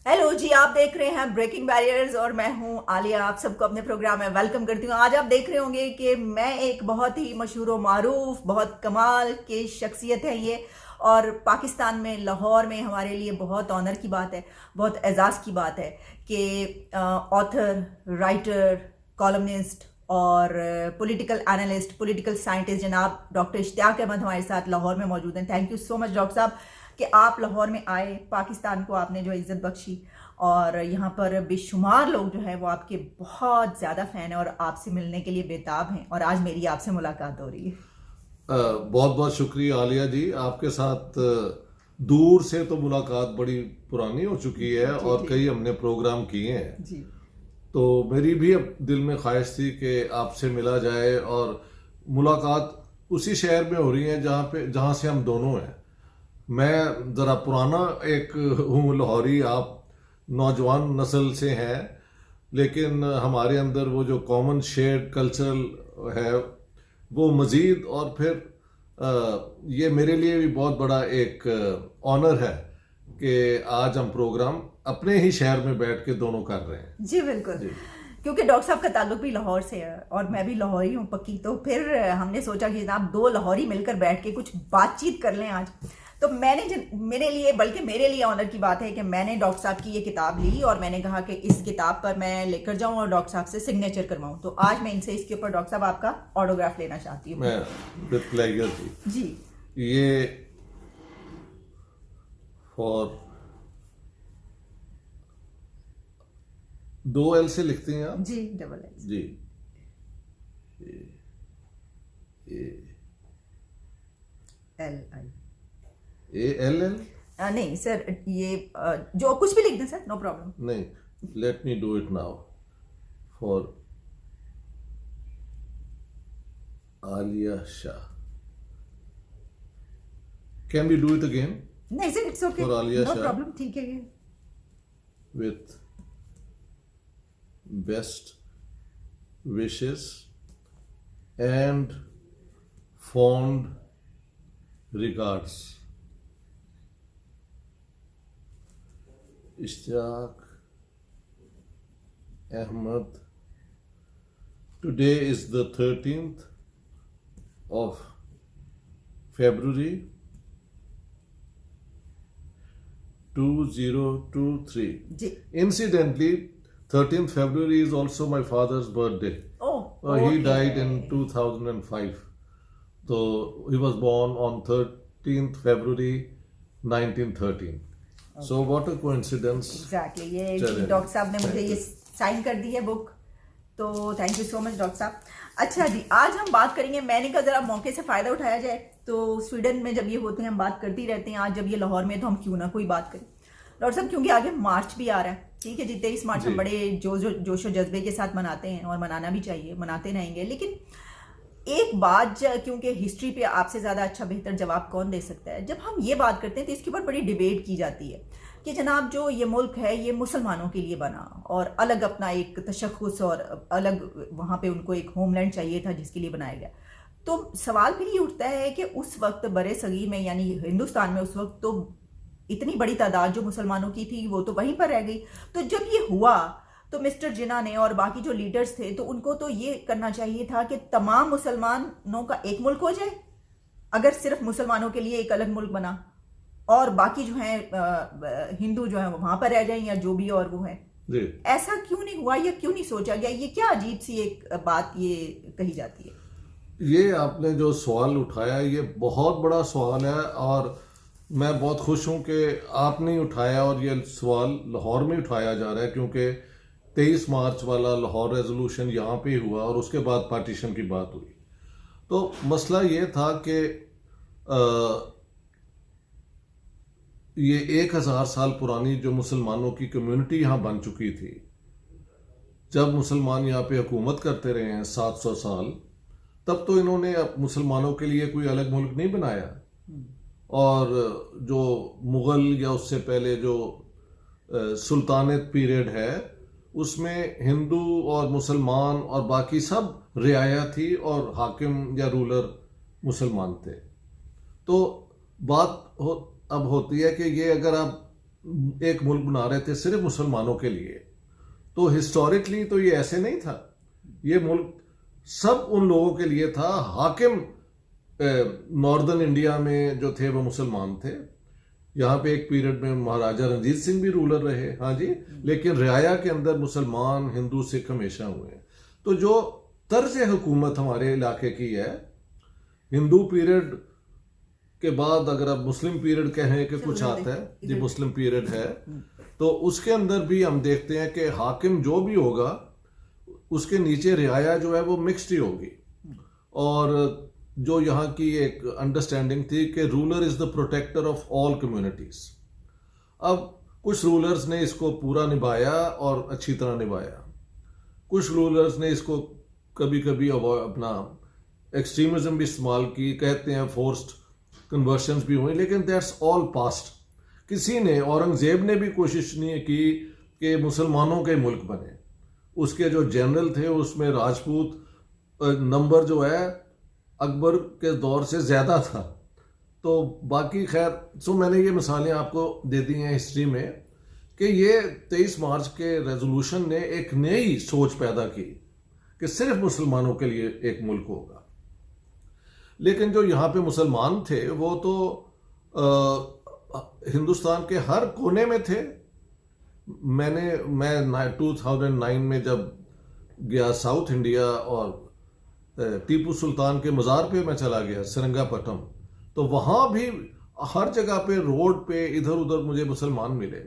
Hello जी, आप देख रहे हैं ब्रेकिंग बैरियर्स और मैं हूं आलिया। आप सबको अपने प्रोग्राम में वेलकम करती हूं। आज आप देख रहे होंगे कि मैं एक बहुत ही मशहूर व मारूफ, बहुत कमाल की शख्सियत है ये। और पाकिस्तान में, लाहौर में हमारे लिए बहुत ऑनर की बात है, बहुत एजाज़ की बात है कि ऑथर, राइटर, कॉलमनिस्ट और पॉलिटिकल एनालिस्ट, पॉलिटिकल साइंटिस्ट जनाब डॉक्टर इश्तियाक अहमद हमारे साथ लाहौर में मौजूद हैं। Thank you so much doctor साहब कि आप लाहौर में आए, पाकिस्तान को आपने जो इज़्ज़त बख्शी। और यहाँ पर बेशुमार लोग जो है वो आपके बहुत ज़्यादा फ़ैन हैं और आपसे मिलने के लिए बेताब हैं। और आज मेरी आपसे मुलाकात हो रही है। बहुत बहुत शुक्रिया आलिया जी। आपके साथ दूर से तो मुलाकात बड़ी पुरानी हो चुकी है जी और जी कई हमने प्रोग्राम किए हैं। जी। तो मेरी भी अब दिल में ख्वाहिश थी कि आपसे मिला जाए, और मुलाकात उसी शहर में हो रही है जहाँ से हम दोनों हैं। मैं ज़रा पुराना एक हूँ लाहौरी, आप नौजवान नस्ल से हैं, लेकिन हमारे अंदर वो जो कॉमन शेयर्ड कल्चरल है वो मज़ीद। और फिर ये मेरे लिए भी बहुत बड़ा एक ऑनर है कि आज हम प्रोग्राम अपने ही शहर में बैठ के दोनों कर रहे हैं। जी बिल्कुल। जी। क्योंकि डॉक्टर साहब का ताल्लुक भी लाहौर से है और मैं भी लाहौरी हूँ पक्की। तो फिर हमने सोचा कि जनाब दो लाहौरी मिलकर बैठ के कुछ बातचीत कर लें आज। तो मेरे लिए ऑनर की बात है कि मैंने डॉक्टर साहब की ये किताब ली और मैंने कहा कि इस किताब पर मैं लेकर जाऊं और डॉक्टर साहब से सिग्नेचर करवाऊं। तो आज मैं इनसे इसके ऊपर डॉक्टर साहब आपका ऑटोग्राफ लेना चाहती हूँ। मैं विद प्लेजर जी। जी ये फॉर 2 L से लिखते हैं आप? जी, डबल एल। जी। A L I. ALL? नहीं सर, ये जो कुछ भी लिख दें सर, नो प्रॉब्लम। नहीं, let me do it now for Alia Shah. Can we do it again? नहीं sir, it's okay, For Alia no Shah. Problem, ठीक है ये। With best wishes and fond regards, Ishtiaq Ahmed. Today is the 13th of February 2023. जी। Incidentally, 13th February is also my father's birthday. He died in 2005. So he was born on 13th February 1913. So what a coincidence. Exactly, ये चलें। Doctor साहब ने मुझे Thank ये you. Sign कर दी है book. तो thank you so much doctor साहब। अच्छा जी, आज हम बात करेंगे, मैंने कहा जरा मौके से फ़ायदा उठाया जाए। तो स्वीडन में जब ये होते हैं हम बात करते ही रहते हैं, आज जब ये लाहौर में है तो हम क्यों ना कोई बात करें डॉक्टर साहब, क्योंकि आगे मार्च भी आ रहा है। ठीक है जी, 23 मार्च हम जी। बड़े जोशो जज्बे के साथ मनाते हैं और मनाना भी चाहिए, मनाते रहेंगे। लेकिन एक बात, क्योंकि हिस्ट्री पे आपसे ज़्यादा अच्छा बेहतर जवाब कौन दे सकता है, जब हम ये बात करते हैं तो इसके ऊपर बड़ी डिबेट की जाती है कि जनाब जो ये मुल्क है ये मुसलमानों के लिए बना और अलग अपना एक तशख़्ख़ुस और अलग वहाँ पे उनको एक होमलैंड चाहिए था जिसके लिए बनाया गया। तो सवाल फिर ये उठता है कि उस वक्त बड़े सगीर में यानी हिंदुस्तान में उस वक्त तो इतनी बड़ी तादाद जो मुसलमानों की थी वो तो वहीं पर रह गई। तो जब ये हुआ तो मिस्टर जिन्ना ने और बाकी जो लीडर्स थे तो उनको तो ये करना चाहिए था कि तमाम मुसलमानों का एक मुल्क हो जाए, अगर सिर्फ मुसलमानों के लिए एक अलग मुल्क बना और बाकी जो है हिंदू जो है वो वहां पर रह जाएं या जो भी और वो है। जी। ऐसा क्यों नहीं हुआ या क्यों नहीं सोचा गया? ये क्या अजीब सी एक बात ये कही जाती है। ये आपने जो सवाल उठाया ये बहुत बड़ा सवाल है, और मैं बहुत खुश हूँ कि आपने उठाया और ये सवाल लाहौर में उठाया जा रहा है, क्योंकि 23 मार्च वाला लाहौर रेजोल्यूशन यहाँ पे हुआ और उसके बाद पार्टीशन की बात हुई। तो मसला ये था कि ये 1000 साल पुरानी जो मुसलमानों की कम्युनिटी यहाँ बन चुकी थी, जब मुसलमान यहाँ पे हुकूमत करते रहे हैं 700 साल, तब तो इन्होंने मुसलमानों के लिए कोई अलग मुल्क नहीं बनाया। और जो मुग़ल या उससे पहले जो सुल्तानेत पीरियड है उसमें हिंदू और मुसलमान और बाकी सब रियाया थी और हाकिम या रूलर मुसलमान थे। तो बात अब होती है कि ये अगर आप एक मुल्क बना रहे थे सिर्फ मुसलमानों के लिए, तो हिस्टोरिकली तो ये ऐसे नहीं था। ये मुल्क सब उन लोगों के लिए था। हाकिम नॉर्दर्न इंडिया में जो थे वो मुसलमान थे। यहाँ पे एक पीरियड में महाराजा रंजीत सिंह भी रूलर रहे, हाँ जी, लेकिन रियाया के अंदर मुसलमान, हिंदू, सिख हमेशा हुए हैं। तो जो तर्ज हुकूमत हमारे इलाके की है, हिंदू पीरियड के बाद अगर आप मुस्लिम पीरियड कहें कि कुछ आता है, ये मुस्लिम पीरियड है, तो उसके अंदर भी हम देखते हैं कि हाकिम जो भी होगा उसके नीचे रियाया जो है वो मिक्स्ड ही होगी। और जो यहाँ की एक अंडरस्टैंडिंग थी कि ruler is the protector of all communities. अब कुछ रूलर्स ने इसको पूरा निभाया और अच्छी तरह निभाया, कुछ रूलर्स ने इसको कभी कभी अपना एक्सट्रीमिज्म भी इस्तेमाल की, कहते हैं फोर्स्ड कन्वर्शंस भी हुई, लेकिन दैट्स ऑल पास्ट। किसी ने, औरंगजेब ने भी कोशिश नहीं की कि मुसलमानों के मुल्क बने। उसके जो जनरल थे उसमें राजपूत नंबर जो है अकबर के दौर से ज़्यादा था। तो बाकी खैर, सो मैंने ये मिसालें आपको दे दी हैं हिस्ट्री में कि ये 23 मार्च के रेजोल्यूशन ने एक नई सोच पैदा की कि सिर्फ मुसलमानों के लिए एक मुल्क होगा। लेकिन जो यहाँ पे मुसलमान थे वो तो हिंदुस्तान के हर कोने में थे। मैं 2009 में जब गया साउथ इंडिया और टीपू सुल्तान के मज़ार पे मैं चला गया, सेरंगापट्टम, तो वहाँ भी हर जगह पे रोड पे इधर उधर मुझे मुसलमान मिले।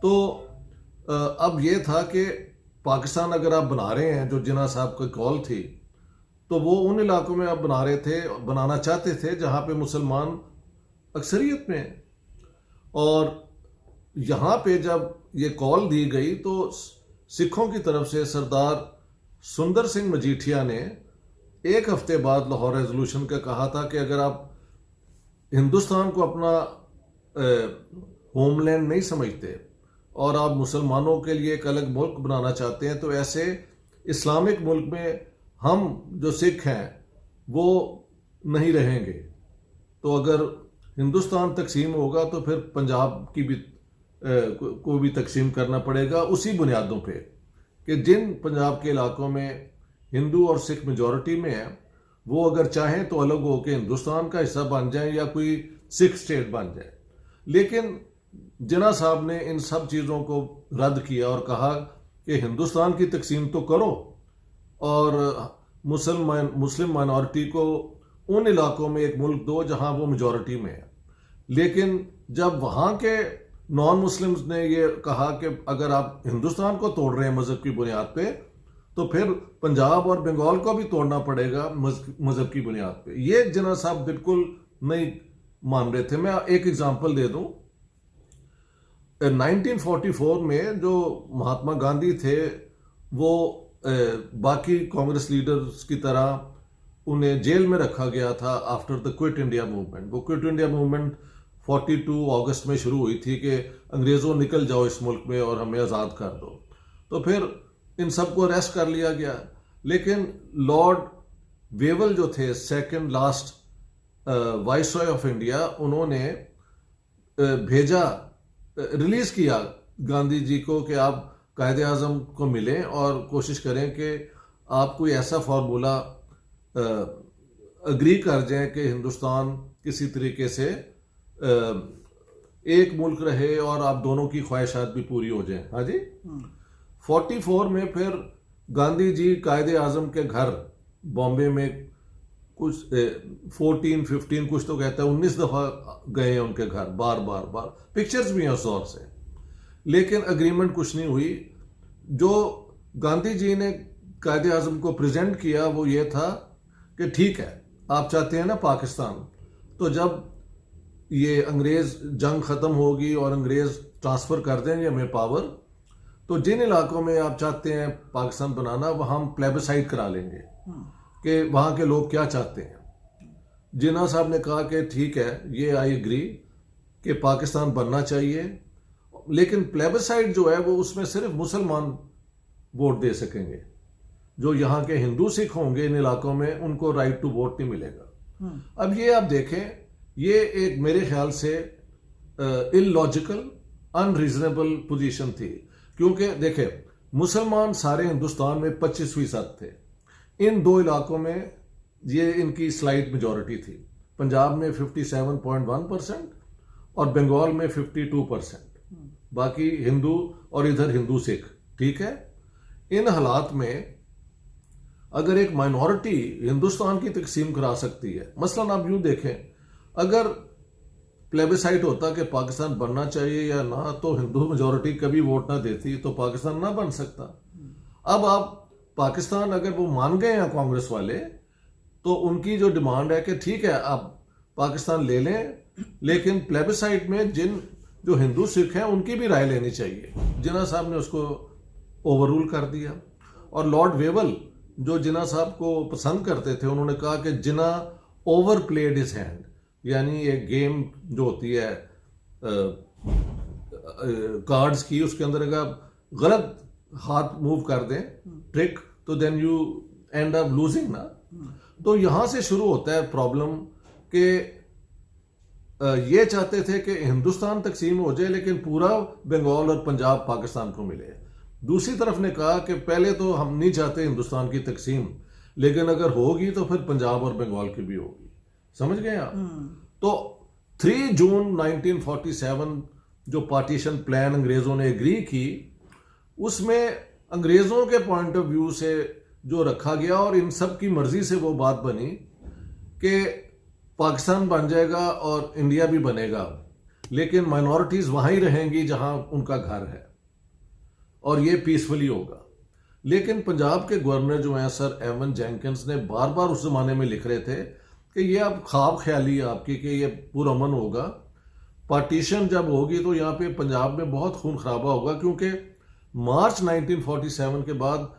तो अब ये था कि पाकिस्तान अगर आप बना रहे हैं, जो जिन्ना साहब की कॉल थी, तो वो उन इलाकों में आप बनाना चाहते थे जहाँ पे मुसलमान अक्सरियत में हैं। और यहाँ पे जब ये कॉल दी गई तो सिखों की तरफ से सरदार सुंदर सिंह मजीठिया ने एक हफ्ते बाद लाहौर रेजोल्यूशन का कहा था कि अगर आप हिंदुस्तान को अपना होमलैंड नहीं समझते और आप मुसलमानों के लिए एक अलग मुल्क बनाना चाहते हैं, तो ऐसे इस्लामिक मुल्क में हम जो सिख हैं वो नहीं रहेंगे। तो अगर हिंदुस्तान तकसीम होगा तो फिर पंजाब की भी को भी तकसीम करना पड़ेगा उसी बुनियादों पे कि जिन पंजाब के इलाकों में हिंदू और सिख मेजॉरिटी में है, वो अगर चाहें तो अलग होकर हिंदुस्तान का हिस्सा बन जाए या कोई सिख स्टेट बन जाए। लेकिन जिन्ना साहब ने इन सब चीज़ों को रद्द किया और कहा कि हिंदुस्तान की तकसीम तो करो और मुस्लिम माइनॉरिटी को उन इलाकों में एक मुल्क दो जहां वो मेजॉरिटी में है। लेकिन जब वहां के नॉन मुस्लिम्स ने ये कहा कि अगर आप हिंदुस्तान को तोड़ रहे हैं मजहब की बुनियाद पे, तो फिर पंजाब और बंगाल को भी तोड़ना पड़ेगा मजहब की बुनियाद पे। ये जिन्ना साहब बिल्कुल नहीं मान रहे थे। मैं एक एग्जांपल दे दूं, 1944 में जो महात्मा गांधी थे वो बाकी कांग्रेस लीडर्स की तरह उन्हें जेल में रखा गया था after the quit India movement. वो क्विट इंडिया मूवमेंट 42 अगस्त में शुरू हुई थी कि अंग्रेज़ों निकल जाओ इस मुल्क में और हमें आज़ाद कर दो। तो फिर इन सबको अरेस्ट कर लिया गया। लेकिन लॉर्ड वेवल जो थे, second last viceroy of India, उन्होंने भेजा, रिलीज किया गांधी जी को कि आप कायदे आज़म को मिलें और कोशिश करें कि आप कोई ऐसा फार्मूला अग्री कर जाए कि हिंदुस्तान किसी तरीके से एक मुल्क रहे और आप दोनों की ख्वाहिशात भी पूरी हो जाएं। हाँ जी। 44 में फिर गांधी जी कायदे आज़म के घर बॉम्बे में कुछ 14-15 कुछ तो कहता है 19 दफ़ा गए हैं उनके घर, बार बार पिक्चर्स भी हैं उस दौर से। लेकिन अग्रीमेंट कुछ नहीं हुई। जो गांधी जी ने कायदे आज़म को प्रेजेंट किया वो ये था कि ठीक है, आप चाहते हैं ना पाकिस्तान, तो जब ये अंग्रेज जंग ख़त्म होगी और अंग्रेज ट्रांसफ़र कर देंगे हमें पावर, तो जिन इलाकों में आप चाहते हैं पाकिस्तान बनाना वहाँ हम प्लेबिसाइड करा लेंगे कि वहाँ के लोग क्या चाहते हैं। जिन्ना साहब ने कहा कि ठीक है, ये आई एग्री कि पाकिस्तान बनना चाहिए, लेकिन प्लेबिसाइड जो है वो उसमें सिर्फ मुसलमान वोट दे सकेंगे। जो यहाँ के हिंदू सिख होंगे इन इलाकों में उनको राइट टू वोट नहीं मिलेगा। अब ये आप देखें, ये एक मेरे ख्याल से इलॉजिकल अनरीजनेबल पोजीशन थी, क्योंकि देखे मुसलमान सारे हिंदुस्तान में 25% थे। इन दो इलाकों में ये इनकी स्लाइट मेजॉरिटी थी। पंजाब में 57.1% और बंगाल में 52%, बाकी हिंदू और इधर हिंदू सिख। ठीक है, इन हालात में अगर एक माइनॉरिटी हिंदुस्तान की तकसीम करा सकती है, मसलन आप यूं देखें, अगर प्लेबिसाइट होता कि पाकिस्तान बनना चाहिए या ना, तो हिंदू मेजॉरिटी कभी वोट ना देती तो पाकिस्तान ना बन सकता। अब आप पाकिस्तान अगर वो मान गए हैं कांग्रेस वाले, तो उनकी जो डिमांड है कि ठीक है आप पाकिस्तान ले लें, लेकिन प्लेबिसाइट में जो हिंदू सिख हैं उनकी भी राय लेनी चाहिए। जिन्ना साहब ने उसको ओवररूल कर दिया। और लॉर्ड वेवल जो जिन्ना साहब को पसंद करते थे, उन्होंने कहा कि जिन्ना ओवर प्लेड हिज हैंड, यानी एक गेम जो होती है कार्ड्स की, उसके अंदर अगर गलत हाथ मूव कर दें ट्रिक, तो then you end up losing ना। तो यहां से शुरू होता है प्रॉब्लम कि ये चाहते थे कि हिंदुस्तान तकसीम हो जाए, लेकिन पूरा बंगाल और पंजाब पाकिस्तान को मिले। दूसरी तरफ ने कहा कि पहले तो हम नहीं चाहते हिंदुस्तान की तकसीम, लेकिन अगर होगी तो फिर पंजाब और बंगाल की भी होगी। समझ गए आप? तो 3 जून 1947 जो पार्टीशन प्लान अंग्रेजों ने एग्री की, उसमें अंग्रेजों के पॉइंट ऑफ व्यू से जो रखा गया और इन सब की मर्जी से वो बात बनी कि पाकिस्तान बन जाएगा और इंडिया भी बनेगा, लेकिन माइनॉरिटीज वहां ही रहेंगी जहां उनका घर है, और ये पीसफुली होगा। लेकिन पंजाब के गवर्नर जो हैं सर एवन जेंकिंस ने बार बार उस जमाने में लिख रहे थे कि ये अब ख्वाब ख्याली है आपकी कि ये पुरअमन होगा। पार्टीशन जब होगी तो यहाँ पे पंजाब में बहुत खून खराबा होगा, क्योंकि मार्च 1947 के बाद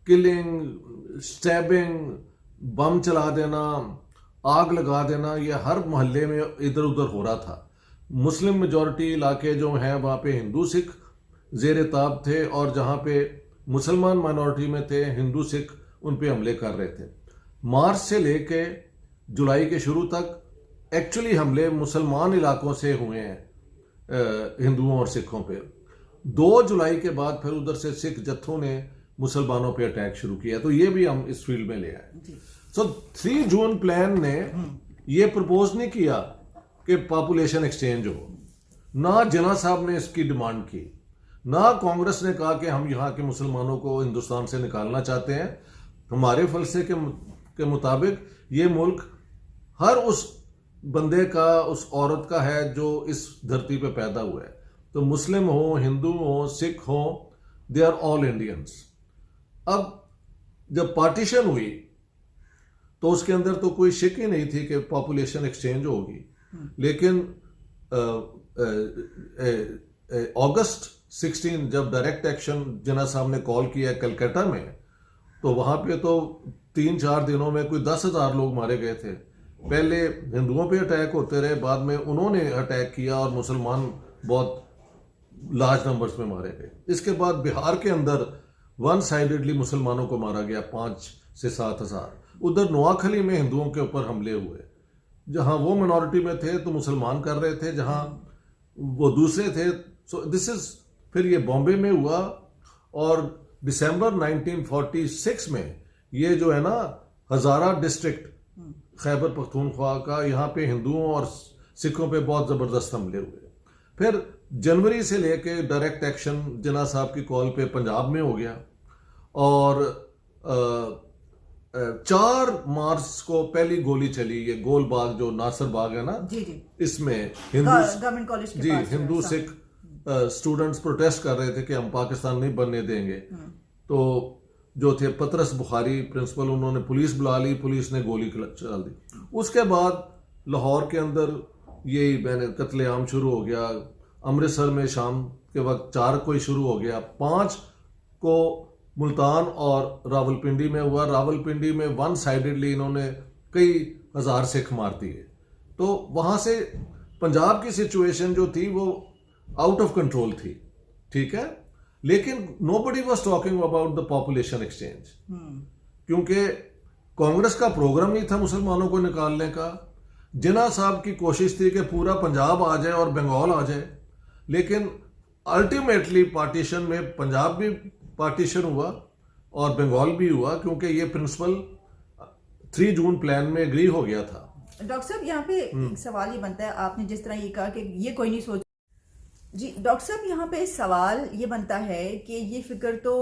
किलिंग, स्टैबिंग, बम चला देना, आग लगा देना, ये हर मोहल्ले में इधर उधर हो रहा था। मुस्लिम मेजॉरिटी इलाके जो हैं वहाँ पे हिंदू सिख जेर ताब थे, और जहाँ पे मुसलमान माइनॉरिटी में थे हिंदू सिख, उन पे हमले कर रहे थे। मार्च से लेके जुलाई के शुरू तक एक्चुअली हमले मुसलमान इलाकों से हुए हैं हिंदुओं और सिखों पे। 2 जुलाई के बाद फिर उधर से सिख जत्थों ने मुसलमानों पे अटैक शुरू किया, तो ये भी हम इस फील्ड में ले आए। सो 3 जून प्लान ने ये प्रपोज नहीं किया कि पॉपुलेशन एक्सचेंज हो, ना जिन्ना साहब ने इसकी डिमांड की, ना कांग्रेस ने कहा कि हम यहाँ के मुसलमानों को हिंदुस्तान से निकालना चाहते हैं। हमारे फलसफे के मुताबिक ये मुल्क हर उस बंदे का, उस औरत का है जो इस धरती पे पैदा हुआ है। तो मुस्लिम हो, हिंदू हो, सिख हो, दे आर ऑल इंडियंस। अब जब पार्टीशन हुई तो उसके अंदर तो कोई शक ही नहीं थी कि पॉपुलेशन एक्सचेंज होगी, लेकिन अगस्त 16 जब डायरेक्ट एक्शन जिन्ना साहब ने कॉल किया कलकत्ता में, तो वहां पे तो 3-4 दिनों में कोई 10,000 लोग मारे गए थे। पहले हिंदुओं पे अटैक होते रहे, बाद में उन्होंने अटैक किया और मुसलमान बहुत लार्ज नंबर्स में मारे गए। इसके बाद बिहार के अंदर वन साइडेडली मुसलमानों को मारा गया 5 से 7,000। उधर नोआखली में हिंदुओं के ऊपर हमले हुए, जहां वो मिनॉरिटी में थे तो मुसलमान कर रहे थे, जहां वो दूसरे थे। सो दिस इज, फिर ये बॉम्बे में हुआ, और दिसंबर 1946 में ये जो है ना हजारा डिस्ट्रिक्ट खैबर पख्तूनख्वा का, यहाँ पे हिंदुओं और सिखों पे बहुत जबरदस्त हमले हुए। फिर जनवरी से लेके डायरेक्ट एक्शन जिन्ना साहब की कॉल पे पंजाब में हो गया, और 4 मार्च को पहली गोली चली, ये गोल बाग जो नासिर बाग है ना, जी जी, इसमें गवर्नमेंट कॉलेज के पास हिंदू सिख स्टूडेंट्स प्रोटेस्ट कर रहे थे कि हम पाकिस्तान नहीं बनने देंगे। तो जो थे पतरस बुखारी प्रिंसिपल, उन्होंने पुलिस बुला ली, पुलिस ने गोली चला दी। उसके बाद लाहौर के अंदर यही कत्लेआम शुरू हो गया। अमृतसर में शाम के वक्त 4 को ही शुरू हो गया, 5 को मुल्तान और रावलपिंडी में हुआ। रावलपिंडी में वन साइडेडली इन्होंने कई हजार सिख मार दिए। तो वहां से पंजाब की सिचुएशन जो थी वो आउट ऑफ कंट्रोल थी, ठीक है। लेकिन nobody was talking about the population exchange, क्योंकि कांग्रेस का प्रोग्राम ही था मुसलमानों को निकालने का। जिन्ना साहब की कोशिश थी कि पूरा पंजाब आ जाए और बंगाल आ जाए, लेकिन अल्टीमेटली पार्टीशन में पंजाब भी पार्टीशन हुआ और बंगाल भी हुआ, क्योंकि ये प्रिंसिपल 3 जून प्लान में एग्री हो गया था। डॉक्टर साहब यहाँ पे एक सवाल ये बनता है, आपने जिस तरह ये कहा कि ये कोई नहीं सोच जी डॉक्टर साहब, यहाँ पे सवाल ये बनता है कि ये फिक्र तो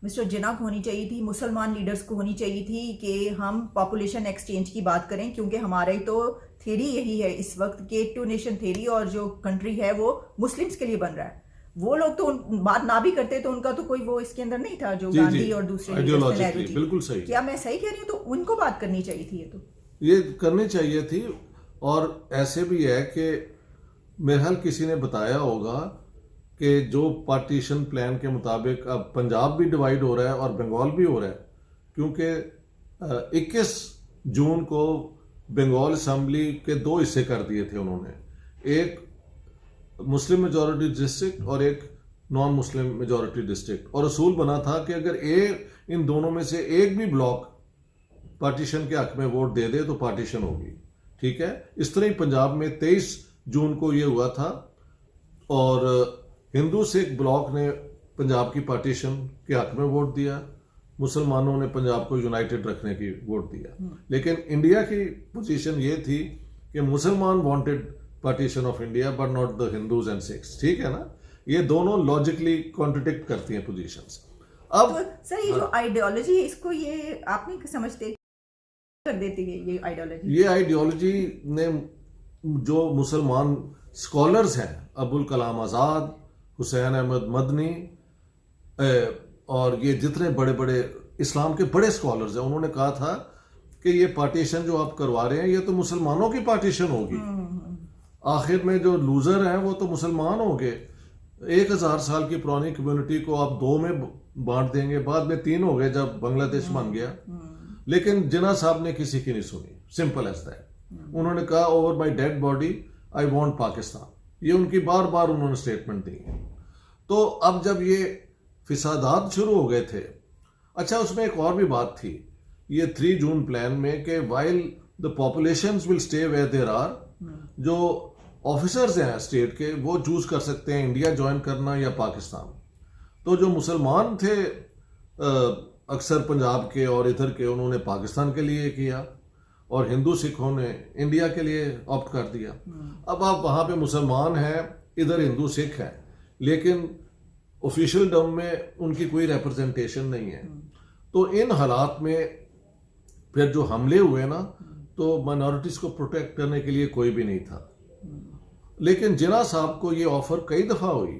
मिस्टर जिन्ना को होनी चाहिए थी, मुसलमान लीडर्स को होनी चाहिए थी कि हम पॉपुलेशन एक्सचेंज की बात करें, क्योंकि हमारी तो थ्योरी यही है इस वक्त के 2 नेशन थ्योरी, और जो कंट्री है वो मुस्लिम्स के लिए बन रहा है। वो लोग तो बात ना भी करते तो उनका तो कोई वो इसके अंदर नहीं था, जो गांधी और दूसरे बिल्कुल सही। क्या मैं सही कह रही हूँ? तो उनको बात करनी चाहिए थी, ये करनी चाहिए थी। और ऐसे भी है कि मेरे ख्याल किसी ने बताया होगा कि जो पार्टीशन प्लान के मुताबिक अब पंजाब भी डिवाइड हो रहा है और बंगाल भी हो रहा है, क्योंकि 21 जून को बंगाल असेंबली के 2 हिस्से कर दिए थे उन्होंने, एक मुस्लिम मेजॉरिटी डिस्ट्रिक्ट और एक नॉन मुस्लिम मेजॉरिटी डिस्ट्रिक्ट, और असूल बना था कि अगर इन दोनों में से एक भी ब्लॉक पार्टीशन के हक में वोट दे दे तो पार्टीशन होगी। ठीक है, इस तरह ही पंजाब में 23 जून को ये हुआ था, और हिंदू सिख ब्लॉक ने पंजाब की पार्टीशन के हक में वोट दिया, मुसलमानों ने पंजाब को यूनाइटेड रखने की वोट दिया। लेकिन इंडिया की पोजीशन ये थी कि मुसलमान wanted partition of India but not the Hindus and Sikhs. ठीक है ना, ये दोनों लॉजिकली कॉन्ट्रडिक्ट करती हैं पोजीशंस। अब तो सर ये जो आइडियोलॉजी है, इसको ये आप नहीं समझते कर देती है ये आइडियोलॉजी? ये आइडियोलॉजी ने जो मुसलमान स्कॉलर्स हैं, अबुल कलाम आज़ाद, हुसैन अहमद मदनी और ये जितने बड़े बड़े इस्लाम के बड़े स्कॉलर्स हैं, उन्होंने कहा था कि ये पार्टीशन जो आप करवा रहे हैं ये तो मुसलमानों की पार्टीशन होगी, आखिर में जो लूजर हैं वो तो मुसलमान होंगे। 1000 साल की पुरानी कम्युनिटी को आप 2 में बांट देंगे, बाद में 3 हो गए जब बांग्लादेश बन गया। लेकिन जिन्ना साहब ने किसी की नहीं सुनी, सिंपल एज दैट। उन्होंने कहा over my dead body I want Pakistan, ये उनकी बार बार उन्होंने स्टेटमेंट दी है। तो अब जब ये फिसादात शुरू हो गए थे, अच्छा उसमें एक और भी बात थी ये 3 जून प्लान में कि while the populations will stay where they are, जो ऑफिसर्स हैं स्टेट के वो चूज कर सकते हैं इंडिया ज्वाइन करना या पाकिस्तान। तो जो मुसलमान थे अक्सर पंजाब के और इधर के, उन्होंने पाकिस्तान के लिए किया, और हिंदू सिखों ने इंडिया के लिए ऑप्ट कर दिया। अब आप वहाँ पे मुसलमान हैं, इधर हिंदू सिख हैं, लेकिन ऑफिशियल टर्म में उनकी कोई रिप्रेजेंटेशन नहीं है। तो इन हालात में फिर जो हमले हुए ना, तो माइनॉरिटीज़ को प्रोटेक्ट करने के लिए कोई भी नहीं था। लेकिन जिन्ना साहब को ये ऑफर कई दफ़ा हुई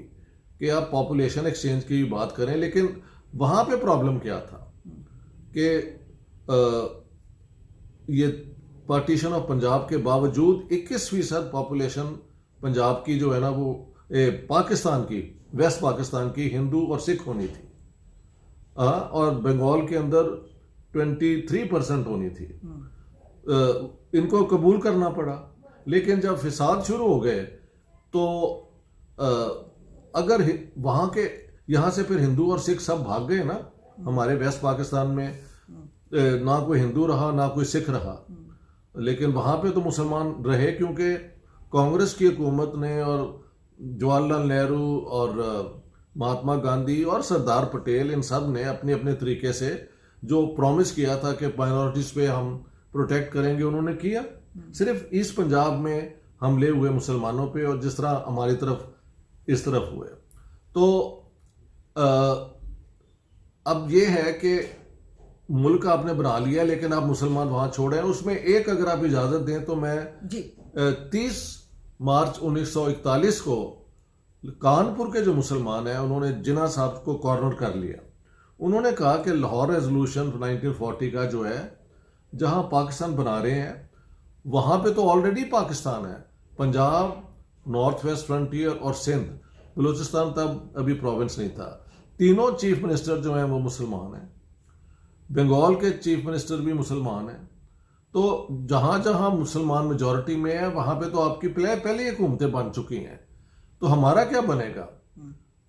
कि आप पॉपुलेशन एक्सचेंज की बात करें, लेकिन वहाँ पे प्रॉब्लम क्या था कि ये पार्टीशन ऑफ पंजाब के बावजूद 21% पॉपुलेशन पंजाब की जो है ना वो पाकिस्तान की, वेस्ट पाकिस्तान की हिंदू और सिख होनी थी, और बंगाल के अंदर 23% होनी थी। इनको कबूल करना पड़ा। लेकिन जब फिसाद शुरू हो गए तो अगर वहाँ के यहाँ से फिर हिंदू और सिख सब भाग गए ना, हमारे वेस्ट पाकिस्तान में ना कोई हिंदू रहा ना कोई सिख रहा, लेकिन वहाँ पे तो मुसलमान रहे, क्योंकि कांग्रेस की हुकूमत ने और जवाहरलाल नेहरू और महात्मा गांधी और सरदार पटेल, इन सब ने अपने अपने तरीके से जो प्रॉमिस किया था कि माइनॉरिटीज़ पे हम प्रोटेक्ट करेंगे, उन्होंने किया। सिर्फ ईस्ट पंजाब में हमले हुए मुसलमानों पे, और जिस तरह हमारी तरफ इस तरफ हुए। तो अब ये है कि मुल्क आपने बना लिया, लेकिन आप मुसलमान वहाँ छोड़े। उसमें एक अगर आप इजाज़त दें तो मैं 30 मार्च 1941 को कानपुर के जो मुसलमान हैं उन्होंने जिन्ना साहब को कॉर्नर कर लिया। उन्होंने कहा कि लाहौर रेजोल्यूशन 1940 का जो है, जहां पाकिस्तान बना रहे हैं वहां पे तो ऑलरेडी पाकिस्तान है। पंजाब, नॉर्थ वेस्ट फ्रंटियर और सिंध, बलूचिस्तान तब अभी प्रोविंस नहीं था, तीनों चीफ मिनिस्टर जो हैं वो मुसलमान हैं। बंगाल के चीफ मिनिस्टर भी मुसलमान हैं। तो जहां जहां मुसलमान मेजॉरिटी में है वहां पे तो आपकी पहले ही हुकूमतें बन चुकी हैं, तो हमारा क्या बनेगा?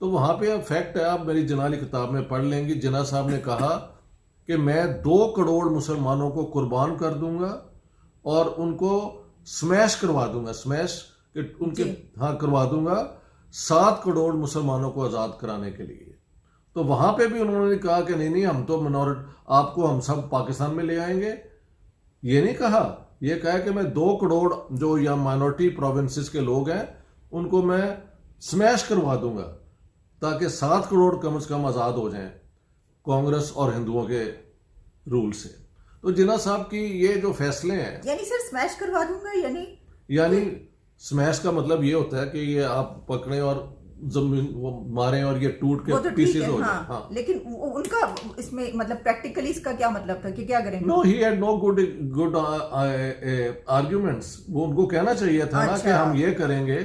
तो वहां पे अब फैक्ट है, आप मेरी जिन्ना वाली किताब में पढ़ लेंगे। जिन्ना साहब ने कहा कि मैं 2 करोड़ मुसलमानों को कुर्बान कर दूंगा और उनको स्मैश करवा दूंगा, स्मैश उनके हाँ करवा दूंगा, 7 करोड़ मुसलमानों को आज़ाद कराने के लिए। तो वहां पे भी उन्होंने कहा कि नहीं नहीं, हम तो मिनॉरिटी, आपको हम सब पाकिस्तान में ले आएंगे। ये नहीं कहा, ये कहा कि मैं 2 करोड़ जो या माइनॉरिटी प्रोविंसेस के लोग हैं उनको मैं स्मैश करवा दूंगा, ताकि 7 करोड़ कम से कम आज़ाद हो जाएं कांग्रेस और हिंदुओं के रूल से। तो जिन्ना साहब की ये जो फैसले हैं, यानी सर स्मैश करवा दूंगा, यानी स्मैश का मतलब ये होता है कि ये आप पकड़े और जमीन वो मारें और ये टूट के वो तो ठीक पीसेस है, हो जाए। हाँ, हाँ। लेकिन उनका इसमें मतलब प्रैक्टिकली इसका क्या मतलब था कि क्या करेंगे? No, he had no good arguments. वो उनको कहना चाहिए था ना कि हम ये करेंगे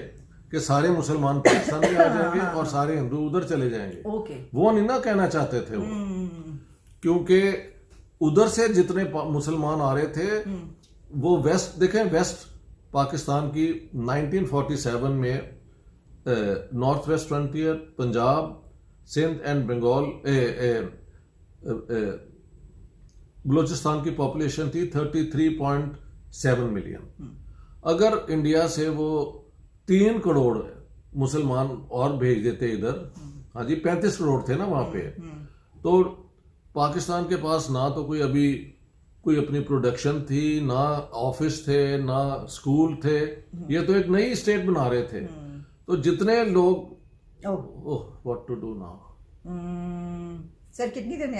कि सारे मुसलमान पाकिस्तान में आ जाएंगे और सारे हिंदू उधर चले जाएंगे। ओके। वो नहीं ना कहना चाहते थे वो, क्योंकि उधर से जितने मुसलमान आ रहे थे वो वेस्ट, देखें वेस्ट पाकिस्तान की 1947 में North West Frontier, Punjab, Sindh and Bengal, Baluchistan की पॉपुलेशन थी 33.7 मिलियन। अगर इंडिया से वो 3 करोड़ मुसलमान और भेज देते इधर, हाँ जी 35 करोड़ थे ना वहां पे, तो पाकिस्तान के पास ना तो कोई अभी कोई अपनी प्रोडक्शन थी, ना ऑफिस थे, ना स्कूल थे। ये तो एक नई स्टेट बना रहे थे। तो जितने लोग, what to do now sir कितनी देर में